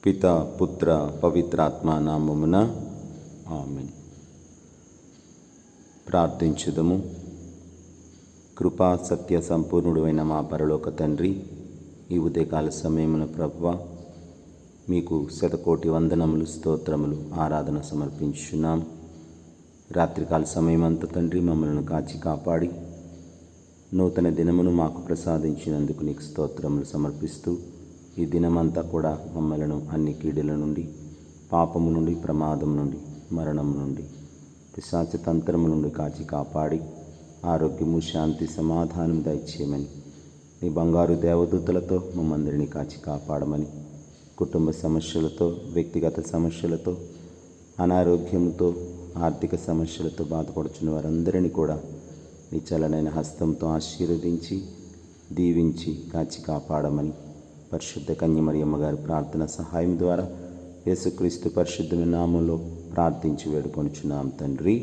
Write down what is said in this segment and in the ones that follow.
పిత పుత్ర పవిత్రాత్మ నామమున ఆమేన్. ప్రార్థించుదము. కృపా సత్య సంపూర్ణుడు అయిన మా పరలోక తండ్రి, ఈ ఉదయకాల సమయమున ప్రభువా, మీకు శతకోటి వందనములు, స్తోత్రములు, ఆరాధన సమర్పించున్నాం. రాత్రికాల సమయమంతా తండ్రి మమ్మల్ని కాచి కాపాడి నూతన దినమును మాకు ప్రసాదించినందుకు నీకు స్తోత్రములు సమర్పిస్తూ, ఈ దినమంతా కూడా మమ్మలను అన్ని కీడుల నుండి, పాపము నుండి, ప్రమాదం నుండి, మరణం నుండి, పిశాచ తంత్రము నుండి కాచి కాపాడి ఆరోగ్యము, శాంతి, సమాధానం దయచేయమని నీ బంగారు దేవదూతలతో మమ్మందరినీ కాచి కాపాడమని, కుటుంబ సమస్యలతో, వ్యక్తిగత సమస్యలతో, అనారోగ్యంతో, ఆర్థిక సమస్యలతో బాధపడుచున్న వారందరినీ కూడా నీ చలనైన హస్తంతో ఆశీర్వదించి దీవించి కాచి కాపాడమని పరిశుద్ధ కన్యమరియమ్మ గారి ప్రార్థన సహాయం ద్వారా యేసుక్రీస్తు పరిశుద్ధమైన నామంలో ప్రార్థించి వేడుకొనుచున్నాం తండ్రి,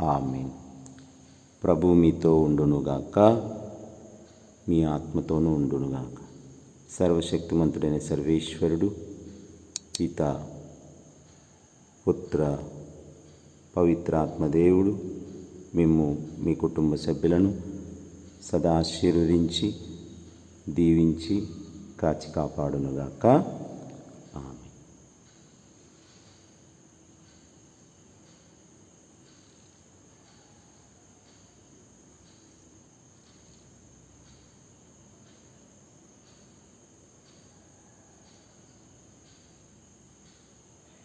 ఆమేన్. ప్రభువు మీతో ఉండునుగాక, మీ ఆత్మతోనూ ఉండునుగాక. సర్వశక్తిమంతుడైన సర్వేశ్వరుడు, పిత పుత్ర పవిత్రాత్మదేవుడు మిమ్ము, మీ కుటుంబ సభ్యులను సదా ఆశీర్వదించి దీవించి కాచి కాపాడునుగాక. ఆమేన్.